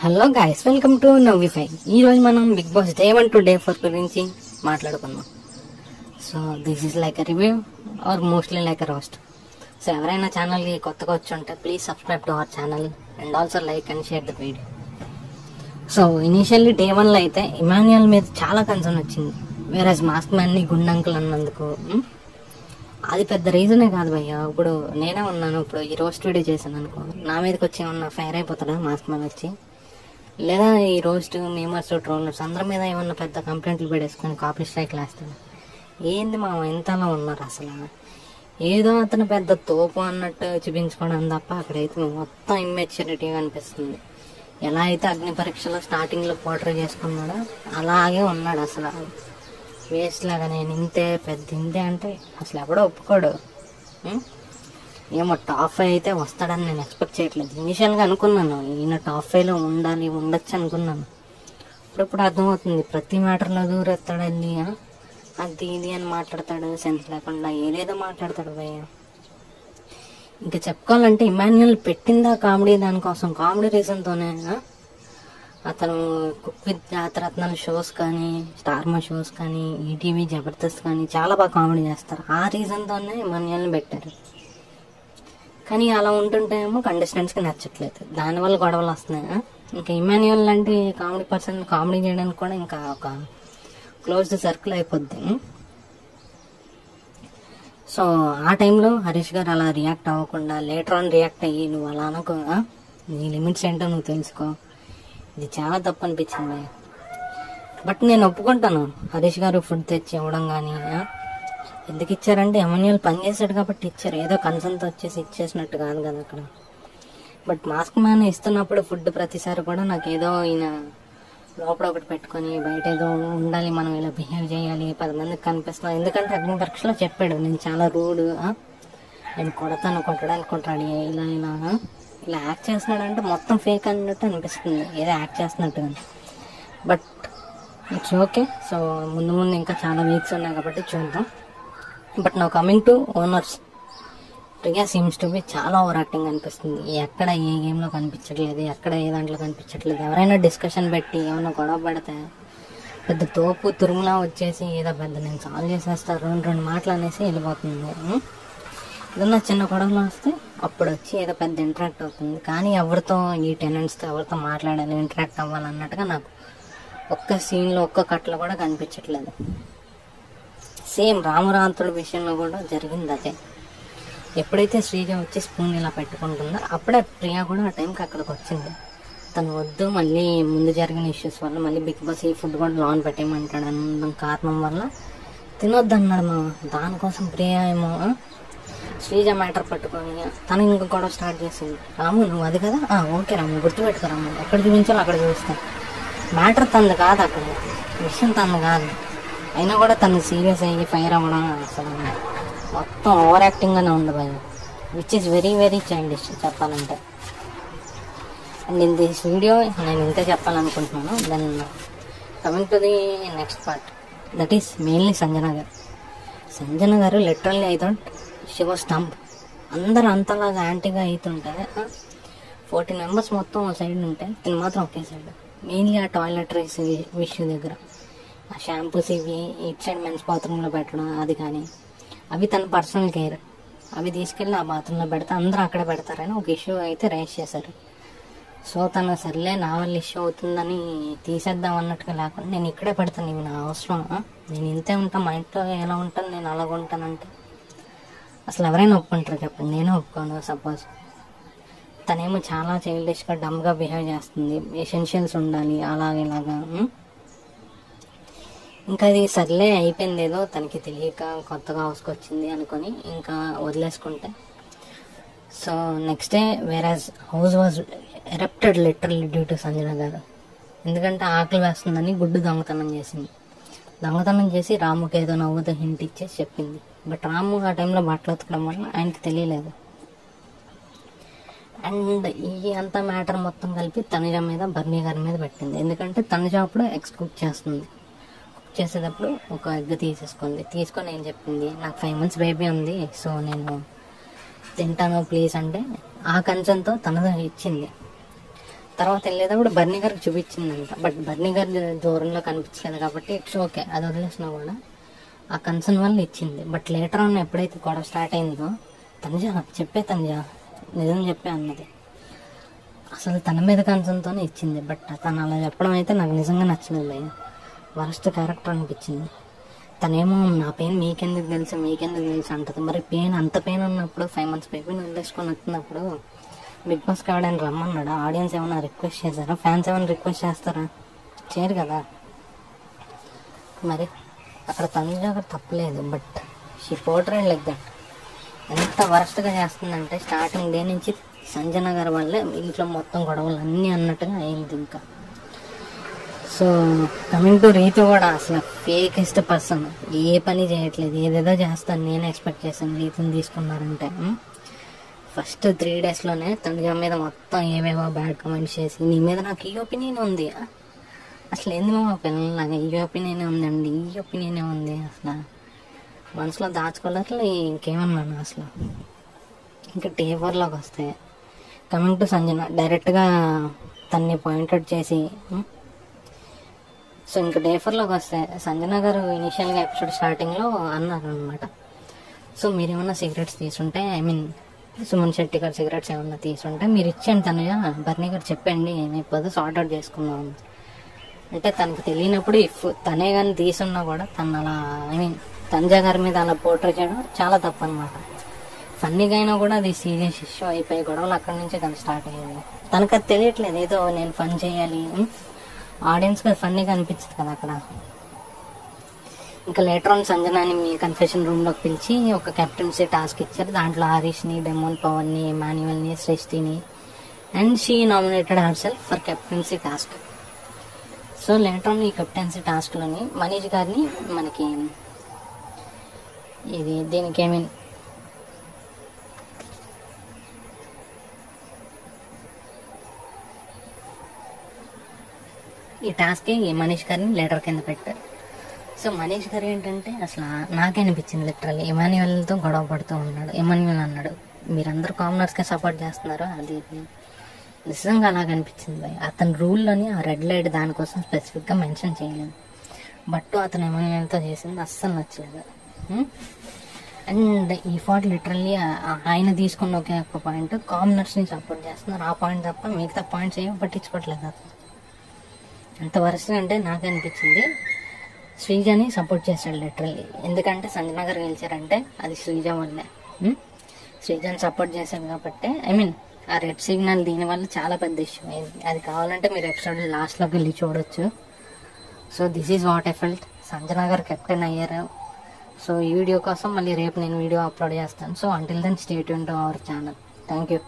Hello guys, welcome to నవ్విఫై. ఈ రోజు మనం big boss day 1 to day 4 గురించి మాట్లాడుకుందాం. So this is like a review or mostly like a roast. So ఎవరైనా ఛానల్కి కొత్తగా వచ్చి ఉంటే please subscribe to our channel and also like and share the video. So initially day 1లో అయితే Emmanuel మీద చాలా కన్సర్న్ వచ్చింది. వేరేజ్ మాస్క్ మ్యాన్ని గుండంకులు అన్నందుకు అది పెద్ద రీజనే కాదు భయ్య. ఇప్పుడు నేనే ఉన్నాను, ఇప్పుడు ఈ రోస్ట్ వీడియో చేశాను అనుకో, నా మీదకి వచ్చి ఏమన్నా ఫైర్ అయిపోతాడా మాస్క్ మ్యాన్ వచ్చి? లేదా ఈ రోస్ట్ మేమర్స్ ట్రోలర్స్ అందరి మీద ఏమన్నా పెద్ద కంప్లైంట్లు పెడేసుకొని కాపీ స్ట్రైక్ వేస్తాడు? ఏంది మా ఇంతలా ఉన్నారు అసలు? ఏదో అతను పెద్ద తోపు అన్నట్టు చూపించుకోవడం తప్ప అక్కడైతే మొత్తం ఇమ్మెచ్యూరిటీగా అనిపిస్తుంది. ఎలా అయితే అగ్ని పరీక్షలో స్టార్టింగ్లో పోర్ట్రే చేసుకున్నాడో అలాగే ఉన్నాడు. అసలు వేస్ట్ లాగా నేను ఇంతే పెద్ద ఇంతే అంటే అసలు ఎవడో ఒప్పుకోడు. ఏమో టాప్ 5 అయితే వస్తాడని నేను ఎక్స్పెక్ట్ చేయట్లేదు. ఇనిషియల్గా అనుకున్నాను ఈయన టాప్ 5లో ఉండొచ్చు అనుకున్నాను. ఇప్పుడు అర్థమవుతుంది ప్రతి మ్యాటర్లో దూరెత్తాడని, అది ఇది అని మాట్లాడతాడు, సెన్స్ లేకుండా ఏదేదో మాట్లాడతాడు భయ్య. ఇంకా చెప్పుకోవాలంటే ఇమాన్యుయల్ పెట్టిందా కామెడీ, దానికోసం కామెడీ రీజన్తోనే అతను కుక్ విత్ జాతరత్నాలు షోస్ కానీ, స్టార్ మా షోస్ కానీ, ఈటీవీ జబర్దస్త్ కానీ చాలా బాగా కామెడీ చేస్తారు. ఆ రీజన్తోనే ఇమాన్యుయల్ని పెట్టారు. కానీ అలా ఉంటుంటే ఏమో కంటెస్టెంట్స్కి నచ్చట్లేదు, దానివల్ల గొడవలు వస్తున్నాయి. ఇంకా ఇమాన్యుయల్ లాంటి కామెడీ పర్సన్ కామెడీ చేయడానికి కూడా ఇంకా ఒక క్లోజ్డ్ సర్కిల్ అయిపోద్ది. సో ఆ టైంలో హరీష్ గారు అలా రియాక్ట్ అవ్వకుండా లేటర్ ఆన్ రియాక్ట్ అయ్యి, నువ్వు అలా అనుకో, నీ లిమిట్స్ ఏంటో నువ్వు తెలుసుకో, ఇది చాలా తప్పు అనిపించింది. బట్ నేను ఒప్పుకుంటాను, హరీష్ గారు ఫుడ్ తెచ్చి ఇవ్వడం కానీ ఎందుకు ఇచ్చారంటే ఇమాన్యుయల్ పని చేశాడు కాబట్టి ఇచ్చారు, ఏదో కన్సర్న్తో వచ్చేసి ఇచ్చేసినట్టు కాదు కదా అక్కడ. బట్ మాస్క్ మ్యాన్ ఇస్తున్నప్పుడు ఫుడ్ ప్రతిసారి కూడా నాకు ఏదో ఈయన లోపల ఒకటి పెట్టుకొని బయట ఏదో ఉండాలి, మనం ఇలా బిహేవ్ చేయాలి, 10 మందికి కనిపిస్తున్నాం. ఎందుకంటే అగ్ని పరీక్షలో చెప్పాడు నేను చాలా రూడ్, నేను కొట్టడానికి కొట్టాడు, ఇలా ఇలా ఇలా యాక్ట్ చేస్తున్నాడు అంటే మొత్తం ఫేక్ అన్నట్టు అనిపిస్తుంది, ఏదో యాక్ట్ చేస్తున్నట్టుగా. But it's okay. సో ముందు ఇంకా చాలా వీక్స్ ఉన్నాయి కాబట్టి చూద్దాం. But now coming to owners, Priya seems to be చాలా ఓవర్ యాక్టింగ్ అనిపిస్తుంది. ఎక్కడ ఏ గేమ్లో కనిపించట్లేదు, ఎక్కడ ఏ దాంట్లో కనిపించట్లేదు. ఎవరైనా డిస్కషన్ పెట్టి ఏమైనా గొడవ పడితే పెద్ద తోపు తురుములా వచ్చేసి ఏదో పెద్ద నేను సాల్వ్ చేసేస్తారు, రెండు మాటలు అనేసి వెళ్ళిపోతుంది. ఏదన్నా చిన్న గొడవలు వస్తే అప్పుడు వచ్చి ఏదో పెద్ద ఇంటరాక్ట్ అవుతుంది. కానీ ఎవరితో ఈ టెనెంట్స్తో ఎవరితో మాట్లాడాలి, ఇంటరాక్ట్ అవ్వాలన్నట్టుగా నాకు ఒక్క సీన్లో ఒక్క కట్లో కూడా కనిపించట్లేదు. సేమ్ రామరాంతుడి విషయంలో కూడా జరిగింది అదే. ఎప్పుడైతే శ్రీజ వచ్చి స్పూన్ ఇలా పెట్టుకుంటుందో అప్పుడే ప్రియా కూడా ఆ టైంకి అక్కడికి వచ్చింది. తను వద్దు, మళ్ళీ ముందు జరిగిన ఇష్యూస్ వల్ల మళ్ళీ బిగ్ బాస్ ఈ ఫుడ్ కూడా లాన్ పెట్టేయమంటాడు అన్న కారణం వల్ల తినొద్దు అన్నాడు మా. దానికోసం ప్రియా ఏమో శ్రీజ మ్యాటర్ పట్టుకొని తను ఇంక గొడవ స్టార్ట్ చేసింది. రాము నువ్వు అది కదా, ఓకే రాము గుర్తుపెట్టుకో, రాము ఎక్కడ చూపించాలో అక్కడ చూపిస్తాను. మ్యాటర్ తనది కాదు, అక్కడ విషయం తనది కాదు. అయినా కూడా తను సీరియస్ అయ్యి ఫైర్ అవ్వడం అసలు మొత్తం ఓవర్ యాక్టింగ్గానే ఉండదు, which is very very childish చెప్పాలంటే. అండ్ ఇన్ దిస్ వీడియో నేను ఇంతే చెప్పాలనుకుంటున్నాను. Then coming to the next part, that is mainly Sanjana గారు literally I thought she was stump. అందరు అంతలాగా యాంటీగా అవుతుంటే 14 మెంబర్స్ మొత్తం సైడ్ ఉంటే తిని మాత్రం ఒకే సైడ్. మెయిన్లీ ఆ టాయిలెటరీస్ ఇష్యూ దగ్గర ఆ షాంపూస్ ఇవి ఇట్ సైడ్ మెన్స్ బాత్రూంలో పెట్టడం, అది కానీ అవి తన పర్సనల్ కేర్, అవి తీసుకెళ్ళి ఆ బాత్రూంలో పెడితే అందరూ అక్కడే పెడతారని ఒక ఇష్యూ అయితే రైజ్ చేశారు. సో తను సర్లే నా వల్ల ఇష్యూ అవుతుందని తీసేద్దాం అన్నట్టుగా లేకుండా నేను ఇక్కడే పెడతాను, ఇవి నా అవసరం, నేను ఇంతే ఉంటాను, మా ఇంట్లో ఎలా ఉంటాను నేను అలాగ ఉంటానంటే అసలు ఎవరైనా ఒప్పుకుంటారు చెప్పండి? నేనే ఒప్పుకోను. సపోజ్ తనేమో చాలా చైల్డిష్గా డమ్గా బిహేవ్ చేస్తుంది, ఎసెన్షియల్స్ ఉండాలి అలాగేలాగా. ఇంకా అది సర్లే అయిపోయింది, ఏదో తనకి తెలియక కొత్తగా హౌస్కి వచ్చింది అనుకొని ఇంకా వదిలేసుకుంటే. సో నెక్స్ట్ డే వేరాజ్ house was erupted literally due to Sanjana గారు. ఎందుకంటే ఆకలి వేస్తుందని గుడ్డు దొంగతనం చేసి రాముకి ఏదో నవ్వుతో హింట్ ఇచ్చేసి చెప్పింది. బట్ రాము ఆ టైంలో బట్టలు ఉతకడం వల్ల ఆయనకి తెలియలేదు. అండ్ ఈ అంతా మ్యాటర్ మొత్తం కలిపి తనుజ మీద, బర్నీ గారి మీద పెట్టింది. ఎందుకంటే తనుజ అప్పుడు ఎగ్స్ కుక్ చేసేటప్పుడు ఒక ఎగ్ తీసుకొని ఏం చెప్పింది, నాకు 5 months బేబీ ఉంది, సో నేను తింటాను ప్లీజ్ అంటే ఆ కన్సర్న్తో తనది ఇచ్చింది. తర్వాత వెళ్ళేటప్పుడు బర్నీ గారికి చూపించిందంట. బట్ బర్నీ గారి దూరంలో కనిపించలేదు కాబట్టి ఇట్స్ ఓకే, అది వదిలేసినా కూడా ఆ కన్సర్న్ వల్ల ఇచ్చింది. బట్ లేటర్ ఆన్ ఎప్పుడైతే గొడవ స్టార్ట్ అయిందో తనుజ నిజం చెప్పే అన్నది. అసలు తన మీద కన్సర్న్తోనే ఇచ్చింది. బట్ తను అలా చెప్పడం అయితే నాకు నిజంగా నచ్చలేదు భయ్య. వరస్ట్ క్యారెక్టర్ అనిపించింది. తనేమో నా పెయిన్ మీకెందుకు తెలుసు అంటది. మరి అంత పెయిన్ ఉన్నప్పుడు 5 months బేబీని వదిలేసుకొని వచ్చినప్పుడు బిగ్ బాస్కి ఎవడైనా రమ్మన్నాడా? ఆడియన్స్ ఏమైనా రిక్వెస్ట్ చేశారా? ఫ్యాన్స్ ఏమైనా రిక్వెస్ట్ చేస్తారా? చేయరు కదా. మరి అక్కడ తనుజ గారు తప్పలేదు. But she portrayed like that. ఎంత వరస్ట్గా చేస్తుందంటే స్టార్టింగ్ డే నుంచి సంజన గారి వల్లే ఇంట్లో మొత్తం గొడవలు అన్నీ అన్నట్టుగా అయింది. ఇంకా సో కమింగ్ టు రీతు కూడా అసలు ఫేకెస్ట్ పర్సన్. ఏ పని చేయట్లేదు, ఏదేదో చేస్తాను. నేను ఎక్స్పెక్ట్ చేశాను రీతుని తీసుకున్నారంటే. ఫస్ట్ 3 daysలోనే తనుజ మీద మొత్తం ఏవేవో బ్యాడ్ కమెంట్స్ చేసి నీ మీద నాకు ఈ ఒపీనియన్ ఉంది. అసలు ఎందుకు మా పిల్లలాగా ఈ ఒపీనియనే ఉందండి, ఈ ఒపీనియనే ఉంది. అసలు మనసులో దాచుకోలేక ఇంకేమన్నాను అసలు. ఇంకా టీవర్లోకి వస్తే కమింగ్ టు సంజన డైరెక్ట్గా తన్ని పాయింట్అవుట్ చేసి సో ఇంకా డేఫర్లోకి వస్తే సంజన గారు ఇనిషియల్గా ఎపిసోడ్ స్టార్టింగ్లో అన్నారు అనమాట. సో మీరేమన్నా సిగరెట్స్ తీసుంటే సుమన్ శెట్టి గారు సిగరెట్స్ ఏమన్నా తీసుంటే మీరు ఇచ్చేయండి తనుజ, బర్నీ గారు చెప్పండి, ఏమైపోదు సార్ట్ అవుట్ చేసుకుందాం. అంటే తనకు తెలియనప్పుడు తనే కానీ తీసున్నా కూడా తను అలా తనుజ గారి మీద అలా పోర్ట్రేట్ చేయడం చాలా తప్పు అనమాట. ఫన్నీగా అయినా కూడా అది సీరియస్ ఇష్యూ అయిపోయి గొడవలు అక్కడి నుంచి తను స్టార్ట్ అయ్యేది. తనకు అది తెలియట్లేదు, ఏదో నేను ఫన్ చేయాలి, ఆడియన్స్కి అది ఫన్నీగా అనిపించింది కదా అక్కడ. ఇంకా లేటర్ ఆన్ సంజనాని మీ కన్ఫెషన్ రూమ్లోకి పిలిచి ఒక కెప్టెన్సీ టాస్క్ ఇచ్చారు. దాంట్లో హరీష్ని, డెమోన్ పవన్ని, ఎమాన్యువల్ని, సృష్టిని and she nominated her self for captaincy task. So later on ఈ కెప్టెన్సీ టాస్క్లోని మనీష్ గారిని మనకి దీనికి ఈ టాస్క్కి మనీష్ గారిని లీడర్ కింద పెట్టారు. సో మనీష్ గారు ఏంటంటే అసలు నాకే అనిపించింది లిటరల్లీ ఎమాన్యువల్తో గొడవ పడుతూ ఉన్నాడు. ఎమాన్యువల్ అన్నాడు మీరందరూ కామనర్స్కే సపోర్ట్ చేస్తున్నారు, అది నిజంగా అలాగనిపించింది భయ్. అతని రూల్లోని ఆ రెడ్ లైట్ దానికోసం స్పెసిఫిక్గా మెన్షన్ చేయలేదు. బట్ అతను ఎమాన్యువల్తో చేసింది అస్సలు నచ్చలేదు. అండ్ ఈ ఫాట్ లిటరల్లీ ఆయన తీసుకున్న ఒకే ఒక పాయింట్ కామనర్స్ని సపోర్ట్ చేస్తున్నారు, ఆ పాయింట్ తప్ప మిగతా పాయింట్స్ ఏమి పట్టించుకోవట్లేదు. అతను ఎంత వరస్ట్ అంటే నాకు అనిపించింది శ్రీజని సపోర్ట్ చేశాడు లిటరల్లీ. ఎందుకంటే సంజన గారు గెలిచారంటే అది శ్రీజ వల్లే. శ్రీజని సపోర్ట్ చేశాడు కాబట్టి ఆ రెడ్ సిగ్నల్ దీనివల్ల చాలా పెద్ద ఇష్యూ అయింది. అది కావాలంటే మీరు ఎపిసోడ్ లాస్ట్లోకి వెళ్ళి చూడొచ్చు. So this is what I felt. Sanjana గారు కెప్టెన్ అయ్యారు. సో ఈ వీడియో కోసం మళ్ళీ రేపు నేను వీడియో అప్లోడ్ చేస్తాను. So until then stay tune to our channel. Thank you.